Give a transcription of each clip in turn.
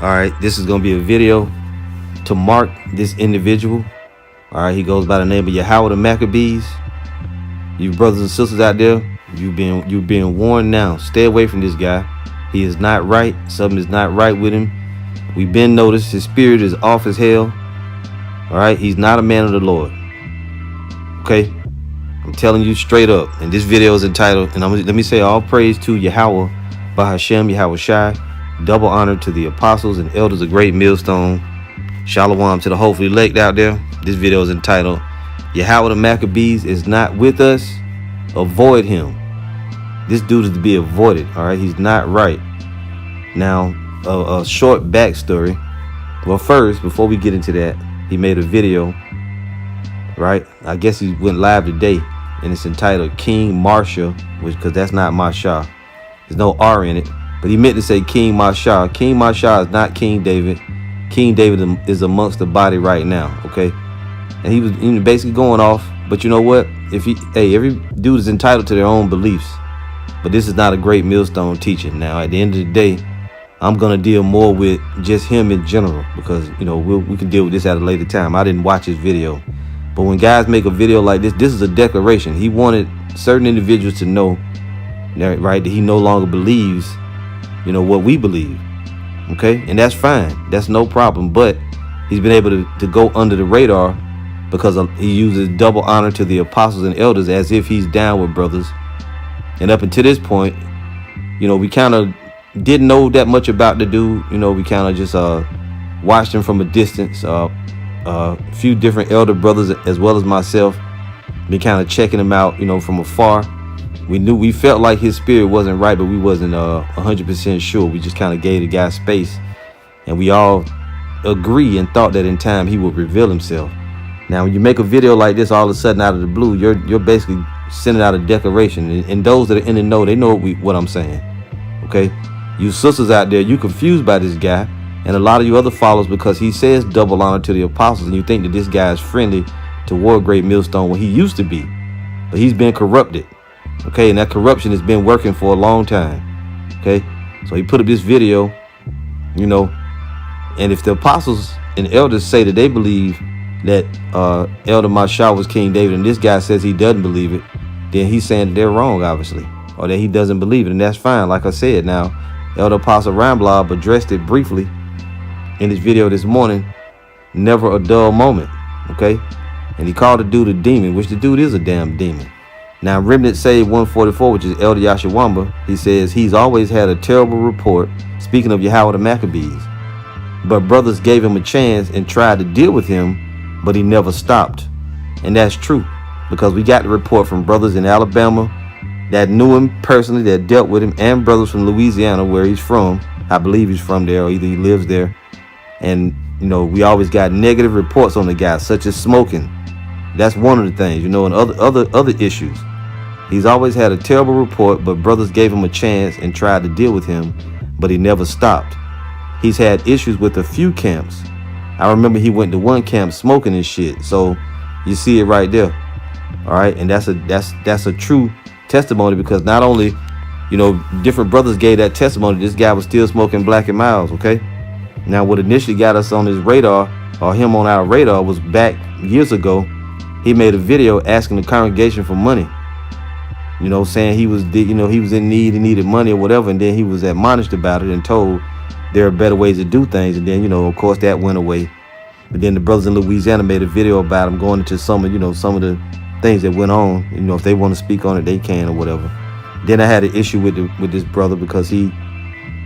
All right, this is going to be a video to mark this individual. All right, he goes by the name of Yahawadah Macabees. You brothers and sisters out there, you're being warned now. Stay away from this guy. He is not right. Something is not right with him. We've been noticed. His spirit is off as hell. All right, he's not a man of the Lord. Okay, I'm telling you straight up. And this video is entitled, and let me say all praise to Yahweh, Bahashem, Yahweh Shai. Double honor to the apostles and elders of Great Millstone. Shalom to the hopefully elect out there. This video is entitled, Yahawadah Maccabees is not with us. Avoid him. This dude is to be avoided. All right, he's not right. Now, a short backstory. Well, first, before we get into that, he made a video. Right, I guess he went live today, and it's entitled King Marsha, because that's not Masha. There's no R in it. But he meant to say King Masha. King Masha is not King David. King David is amongst the body right now, okay? And he was basically going off. But you know what? Every dude is entitled to their own beliefs. But this is not a Great Millstone teaching. Now, at the end of the day, I'm gonna deal more with just him in general, because we can deal with this at a later time. I didn't watch his video, but when guys make a video like this is a declaration. He wanted certain individuals to know, right, that he no longer believes what we believe. Okay, and that's fine, that's no problem. But he's been able to go under the radar because he uses double honor to the apostles and elders, as if he's down with brothers. And up until this point, we kind of didn't know that much about the dude. We kind of just watched him from a distance. A few different elder brothers as well as myself been kind of checking him out from afar. We felt like his spirit wasn't right, but we wasn't 100% sure. We just kind of gave the guy space, and we all agree and thought that in time he would reveal himself. Now, when you make a video like this all of a sudden out of the blue, you're basically sending out a declaration, and those that are in the know, they know what I'm saying. Okay, you sisters out there, you confused by this guy, and a lot of you other followers, because he says double honor to the apostles, and you think that this guy is friendly toward Great Millstone when he used to be, but he's been corrupted. Okay, and that corruption has been working for a long time. Okay, so he put up this video, and if the apostles and elders say that they believe that Elder Masha was King David, and this guy says he doesn't believe it, then he's saying that they're wrong, obviously, or that he doesn't believe it, and that's fine. Like I said, now Elder Apostle Ramblob addressed it briefly in his video this morning. Never a dull moment. Okay, and he called the dude a demon, which the dude is a damn demon. Now, Remnant Save 144, which is Elder Yashawamba, he says he's always had a terrible report, speaking of Yahawadah Maccabees. But brothers gave him a chance and tried to deal with him, but he never stopped. And that's true, because we got the report from brothers in Alabama that knew him personally, that dealt with him, and brothers from Louisiana, where he's from. I believe he's from there, or either he lives there. And, we always got negative reports on the guy, such as smoking. That's one of the things, and other issues. He's always had a terrible report, but brothers gave him a chance and tried to deal with him, but he never stopped. He's had issues with a few camps. I remember he went to one camp smoking and shit. So you see it right there. All right, and that's a true testimony, because not only, different brothers gave that testimony, this guy was still smoking Black and Miles. Okay, now what initially got us on his radar, or him on our radar, was back years ago. He made a video asking the congregation for money, saying he was in need, he needed money or whatever, and then he was admonished about it and told there are better ways to do things, and then of course that went away. But then the brothers in Louisiana made a video about him, going into some of the things that went on. If they want to speak on it, they can, or whatever. Then I had an issue with this brother, because he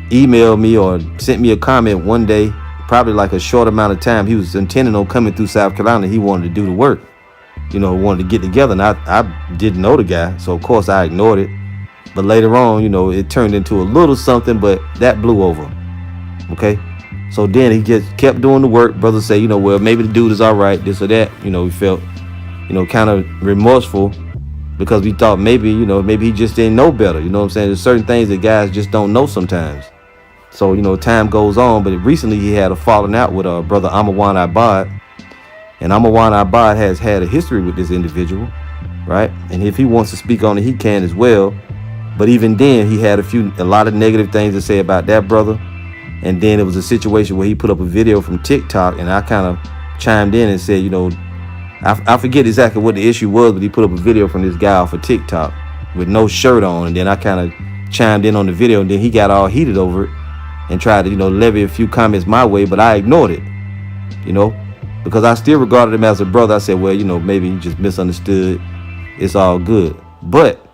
emailed me or sent me a comment one day, probably like a short amount of time. He was intending on coming through South Carolina. He wanted to do the work, wanted to get together, and I didn't know the guy, so of course I ignored it. But later on, it turned into a little something, but that blew over. Okay, so then he just kept doing the work. Brothers say, well, maybe the dude is all right, this or that. We felt, kind of remorseful, because we thought maybe he just didn't know better. What I'm saying? There's certain things that guys just don't know sometimes. So time goes on, but recently he had a falling out with brother Yahawadah Abad. And Yahawadah Abad has had a history with this individual, right? And if he wants to speak on it, he can as well. But even then, he had a lot of negative things to say about that brother. And then it was a situation where he put up a video from TikTok, and I kind of chimed in and said, you know, I forget exactly what the issue was, but he put up a video from this guy off of TikTok with no shirt on. And then I kind of chimed in on the video, and then he got all heated over it and tried to, you know, levy a few comments my way, but I ignored it, you know, because I still regarded him as a brother. I said, well, you know, maybe he just misunderstood. It's all good. But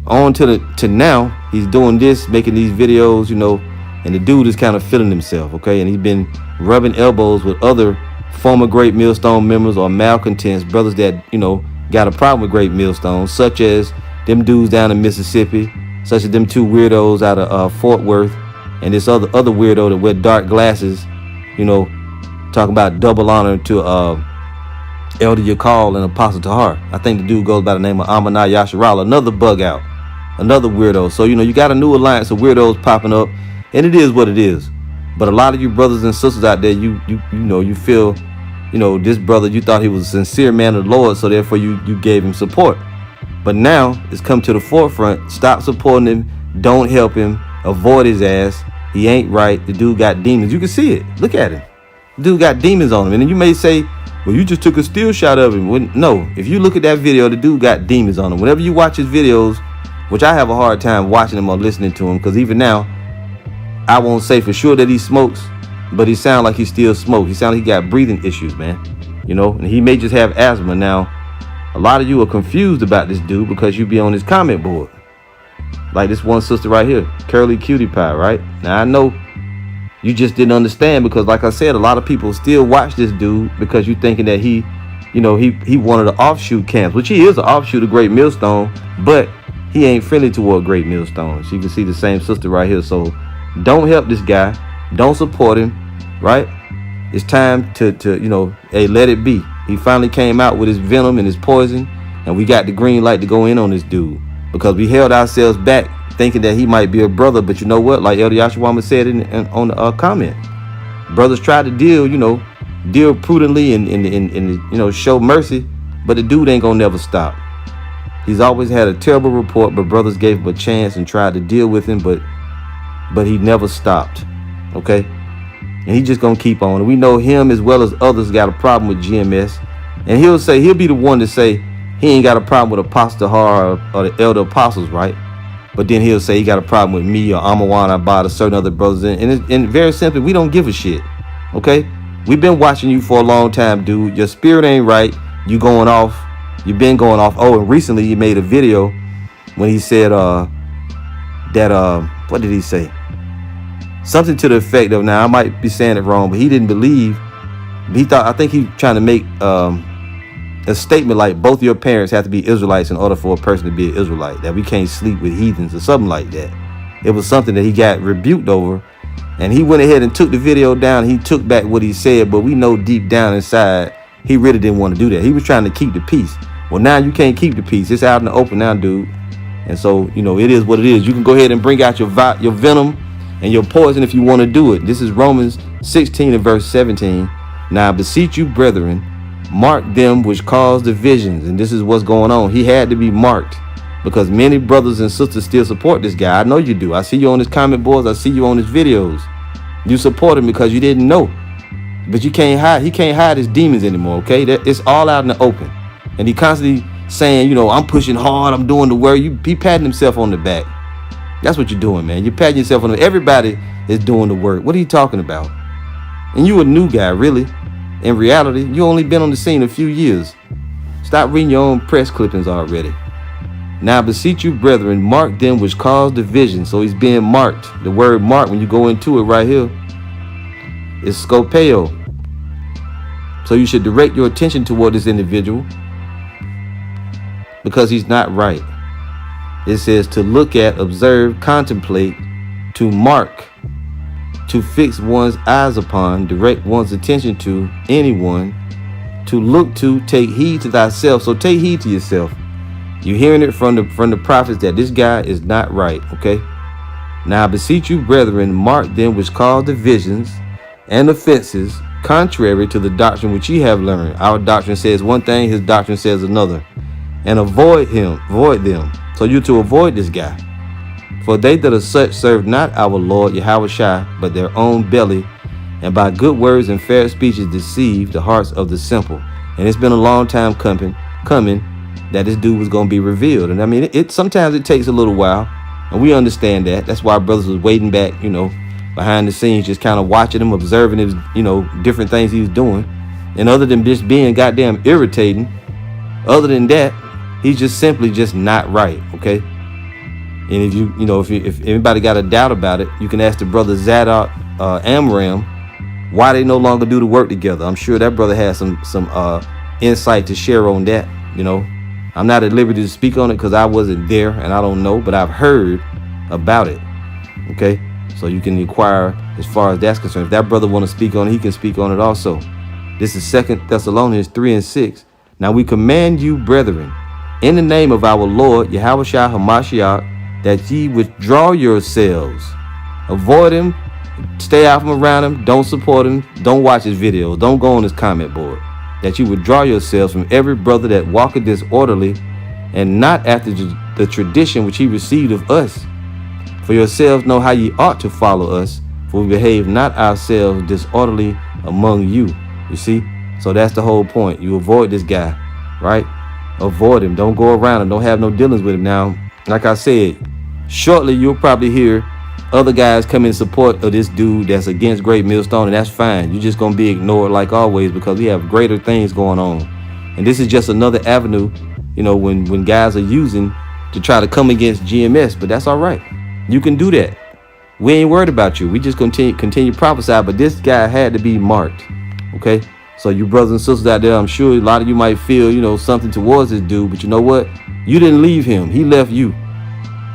on to now, he's doing this, making these videos, you know, and the dude is kind of feeling himself, okay? And he's been rubbing elbows with other former Great Millstone members or malcontents, brothers that, you know, got a problem with Great Millstone, such as them dudes down in Mississippi, such as them two weirdos out of Fort Worth, and this other weirdo that wear dark glasses, you know, talking about double honor to Elder Yakal and Apostle Tahar. I think the dude goes by the name of Amanah Yasharala, another bug out, another weirdo. So, you know, you got a new alliance of weirdos popping up, and it is what it is. But a lot of you brothers and sisters out there, you know, you feel, you know, this brother, you thought he was a sincere man of the Lord, so therefore you gave him support. But now it's come to the forefront. Stop supporting him. Don't help him. Avoid his ass. He ain't right. The dude got demons. You can see it. Look at him. The dude got demons on him. And then you may say, well, you just took a still shot of him. Well, no, if you look at that video, the dude got demons on him. Whenever you watch his videos, which I have a hard time watching him or listening to him, because even now, I won't say for sure that he smokes, but he sounds like he still smokes. He sounds like he got breathing issues, man. You know, and he may just have asthma. Now, a lot of you are confused about this dude because you be on his comment board. Like this one sister right here, Curly Cutie Pie, right? Now, I know you just didn't understand because, like I said, a lot of people still watch this dude because you thinking that he, you know, he one of the offshoot camps, which he is an offshoot of Great Millstone, but he ain't friendly toward Great Millstone. So you can see the same sister right here. So don't help this guy. Don't support him, right? It's time to you know, hey, let it be. He finally came out with his venom and his poison, and we got the green light to go in on this dude because we held ourselves back thinking that he might be a brother. But you know what? Like Elder Yashawama said on the comment, brothers try to deal, you know, deal prudently and you know, show mercy, but the dude ain't gonna never stop. He's always had a terrible report, but brothers gave him a chance and tried to deal with him, but he never stopped, okay? And he just gonna keep on. And we know him as well as others got a problem with GMS, and he'll be the one to say he ain't got a problem with Apostle Tahar or the elder apostles, right? But then he'll say he got a problem with me or Amawan Abad or certain other brothers, and very simply, we don't give a shit, okay? We've been watching you for a long time, dude. Your spirit ain't right. You going off. You've been going off. Oh, and recently he made a video when he said that what did he say? Something to the effect of, now I might be saying it wrong, but he didn't believe. He thought, I think he trying to make a statement like both your parents have to be Israelites in order for a person to be an Israelite, that we can't sleep with heathens or something like that. It was something that he got rebuked over, and he went ahead and took the video down. He took back what he said, but we know deep down inside he really didn't want to do that. He was trying to keep the peace. Well, now you can't keep the peace. It's out in the open now, dude. And so, you know, it is what it is. You can go ahead and bring out your venom and your poison if you want to do it. This is Romans 16 and verse 17. Now I beseech you, brethren, mark them which cause divisions. And this is what's going on. He had to be marked because many brothers and sisters still support this guy. I know you do. I see you on his comment boards. I see you on his videos. You support him because you didn't know. But you can't hide. He can't hide his demons anymore, okay? It's all out in the open. And he constantly saying, you know, I'm pushing hard. I'm doing the work. He patting himself on the back. That's what you're doing, man. You're patting yourself on the back. Everybody is doing the work. What are you talking about? And you a new guy, really. In reality, you only been on the scene a few years. Stop reading your own press clippings already. Now I beseech you, brethren, mark them which cause division. So he's being marked. The word mark, when you go into it right here, is scopeo. So you should direct your attention toward this individual because he's not right. It says to look at, observe, contemplate, to mark, to fix one's eyes upon, direct one's attention to anyone, to look to, take heed to thyself. So take heed to yourself. You're hearing it from the prophets that this guy is not right, okay? Now I beseech you, brethren, mark them which cause divisions and offenses contrary to the doctrine which ye have learned. Our doctrine says one thing, his doctrine says another. And avoid them. So you're to avoid this guy For they that are such serve not our Lord Yahawadah, but their own belly, and by good words and fair speeches deceive the hearts of the simple. And it's been a long time coming that this dude was going to be revealed. And I mean, it sometimes it takes a little while, and we understand that. That's why brothers was waiting back, behind the scenes, just kind of watching him, observing his, different things he was doing. And other than just being goddamn irritating, other than that, he's just simply just not right, okay? And if anybody got a doubt about it, you can ask the brother Zadok Amram why they no longer do the work together. I'm sure that brother has some insight to share on that. I'm not at liberty to speak on it because I wasn't there and I don't know, but I've heard about it. Okay, so you can inquire as far as that's concerned. If that brother want to speak on it, he can speak on it also. This is 2 Thessalonians 3:6. Now we command you, brethren, in the name of our Lord Yahawadah Hamashiach, that ye withdraw yourselves, avoid him, stay out from around him, don't support him, don't watch his videos, don't go on his comment board, that you withdraw yourselves from every brother that walketh disorderly, and not after the tradition which he received of us. For yourselves know how ye ought to follow us, for we behave not ourselves disorderly among you. You see? So that's the whole point. You avoid this guy, right? Avoid him. Don't go around him. Don't have no dealings with him. Now, like I said, shortly you'll probably hear other guys come in support of this dude that's against Great Millstone, and that's fine. You're just going to be ignored like always because we have greater things going on. And this is just another avenue, when guys are using to try to come against GMS, but that's all right. You can do that. We ain't worried about you. We just continue prophesy, but this guy had to be marked, okay? So you brothers and sisters out there, I'm sure a lot of you might feel, something towards this dude, but you know what? You didn't leave him. He left you.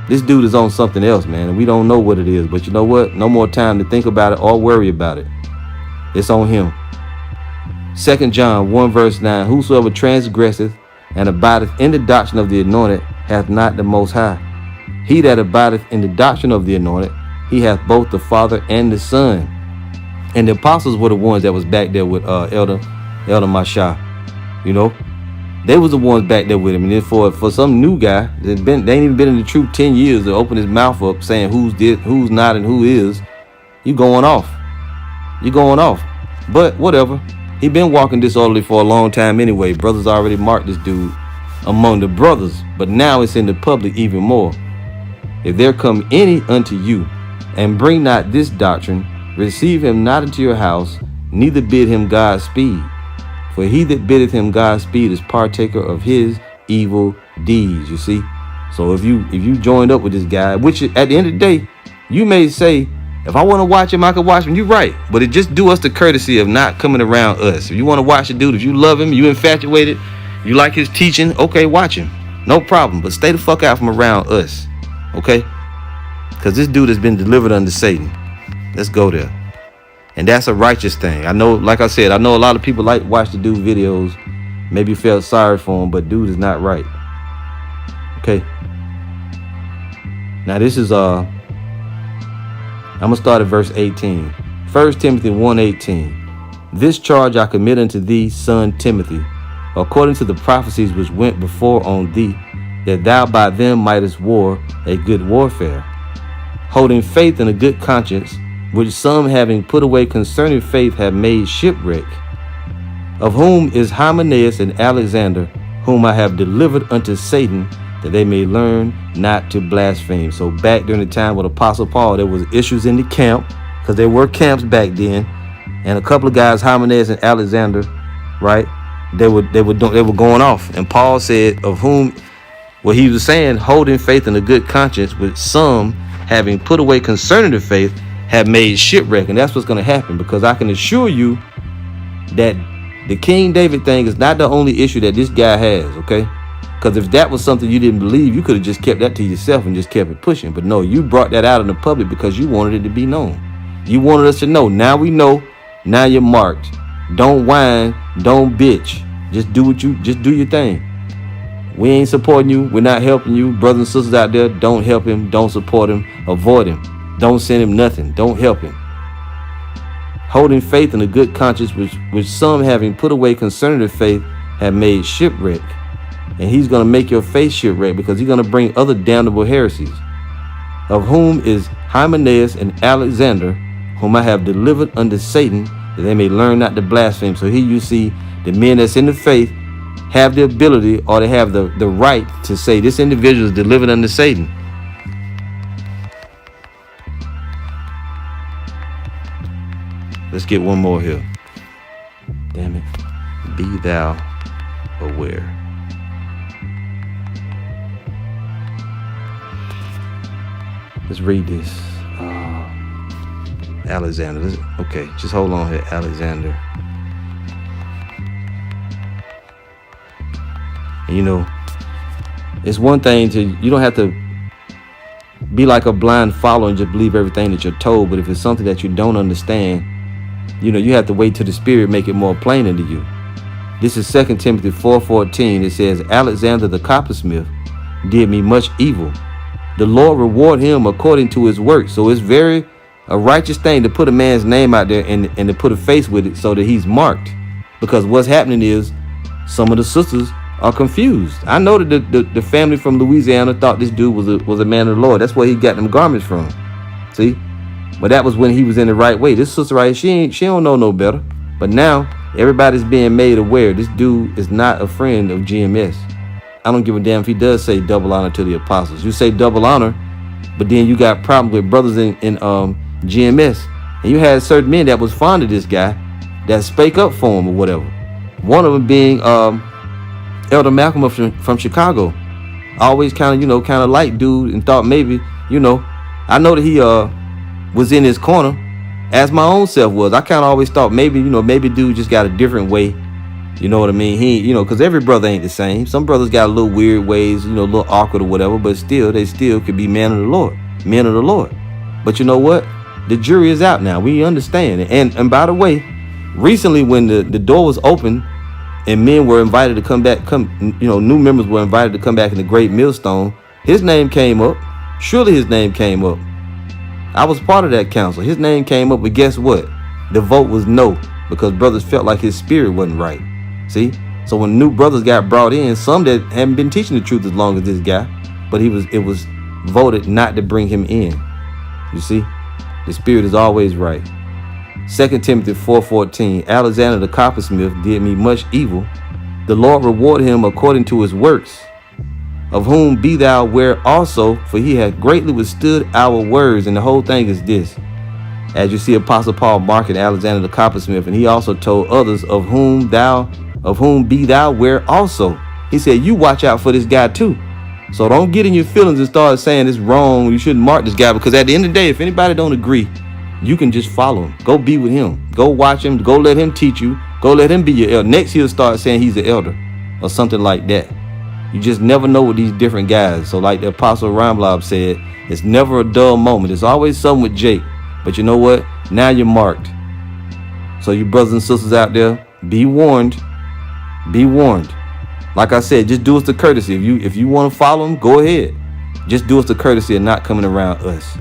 This dude is on something else, man, and we don't know what it is. But you know what? No more time to think about it or worry about it. It's on him. 2 John 1:9. Whosoever transgresseth and abideth in the doctrine of the anointed hath not the Most High. He that abideth in the doctrine of the anointed, he hath both the Father and the Son. And the apostles were the ones that was back there with Elder Mashah. They was the ones back there with him. And then for some new guy they ain't even been in the truth 10 years to open his mouth up saying who's this, who's not, and who is, you going off. But whatever. He been walking disorderly for a long time anyway. Brothers already marked this dude among the brothers, but now it's in the public even more. If there come any unto you and bring not this doctrine, receive him not into your house, neither bid him Godspeed. For he that biddeth him Godspeed is partaker of his evil deeds. You see? So if you joined up with this guy, which at the end of the day, you may say, if I want to watch him, I can watch him. You're right. But it just do us the courtesy of not coming around us. If you want to watch the dude, if you love him, you infatuated, you like his teaching, okay, watch him. No problem. But stay the fuck out from around us. Okay? Because this dude has been delivered under Satan. Let's go there. And that's a righteous thing. I know, like I said, I know a lot of people like to watch the dude videos. Maybe felt sorry for him, but dude is not right. Okay. Now this is I'm gonna start at verse 18. 1 Timothy 1:18. This charge I commit unto thee, son Timothy, according to the prophecies which went before on thee, that thou by them mightest war a good warfare, holding faith and a good conscience, which some having put away concerning faith have made shipwreck, of whom is Hymenaeus and Alexander, whom I have delivered unto Satan, that they may learn not to blaspheme. So back during the time with Apostle Paul, there was issues in the camp, because there were camps back then, and a couple of guys, Hymenaeus and Alexander, right? They were going off, and Paul said, of whom, he was saying, holding faith and a good conscience, which some having put away concerning the faith have made shipwreck. And that's what's going to happen, because I can assure you that the King David thing is not the only issue that this guy has, okay? Because if that was something you didn't believe, you could have just kept that to yourself and just kept it pushing. But no, you brought that out in the public because you wanted it to be known. You wanted us to know. Now we know. Now you're marked. Don't whine. Don't bitch. Just do your thing. We ain't supporting you. We're not helping you. Brothers and sisters out there, don't help him. Don't support him. Avoid him. Don't send him nothing. Don't help him. Holding faith and a good conscience, which some having put away concerning the faith have made shipwreck. And he's going to make your faith shipwreck, because he's going to bring other damnable heresies. of whom is Hymenaeus and Alexander, whom I have delivered unto Satan, that they may learn not to blaspheme. So here you see the men that's in the faith have the ability, or they have the right to say this individual is delivered unto Satan. Let's get one more here. Damn it. Be thou aware. Let's read this. Alexander. Okay, just hold on here, Alexander. And you know, it's one thing you don't have to be like a blind follower and just believe everything that you're told. But if it's something that you don't understand, you know, you have to wait till the Spirit make it more plain to you. This is 2 Timothy 4:14. It says, Alexander the coppersmith did me much evil. The Lord reward him according to his work. So it's a righteous thing to put a man's name out there and to put a face with it so that he's marked. Because what's happening is some of the sisters are confused. I know that the family from Louisiana thought this dude was a man of the Lord. That's where he got them garments from. See? But that was when he was in the right way. This sister right here, she don't know no better. But now everybody's being made aware. This dude is not a friend of GMS. I don't give a damn if he does say double honor to the apostles. You say double honor, but then you got problems with brothers in GMS. And you had certain men that was fond of this guy that spake up for him or whatever. One of them being Elder Malcolm from Chicago. Always kind of light dude, and thought maybe, I know that he was in his corner, as my own self was. I kind of always thought maybe dude just got a different way. You know what I mean? He, because every brother ain't the same. Some brothers got a little weird ways, a little awkward or whatever, but they still could be men of the Lord. But you know what? The jury is out now. We understand it. And by the way, recently when the door was open and men were invited to come back, new members were invited to come back in the Great Millstone, his name came up. Surely his name came up. I was part of that council. His name came up, but guess what? The vote was no, because brothers felt like his spirit wasn't right. See? So when new brothers got brought in, some that hadn't been teaching the truth as long as this guy, but it was voted not to bring him in. You see? The spirit is always right. 2 Timothy 4:14. Alexander the coppersmith did me much evil. The Lord reward him according to his works, of whom be thou aware also, for he hath greatly withstood our words. And the whole thing is this. As you see Apostle Paul marking Alexander the coppersmith, and he also told others, of whom be thou aware also. He said, you watch out for this guy too. So don't get in your feelings and start saying it's wrong. You shouldn't mark this guy, because at the end of the day, if anybody don't agree, you can just follow him. Go be with him. Go watch him. Go let him teach you. Go let him be your elder. Next, he'll start saying he's the elder or something like that. You just never know with these different guys. So like the Apostle Ramblob said, it's never a dull moment. It's always something with Jake. But you know what? Now you're marked. So you brothers and sisters out there, be warned. Be warned. Like I said, just do us the courtesy. If you want to follow him, go ahead. Just do us the courtesy of not coming around us.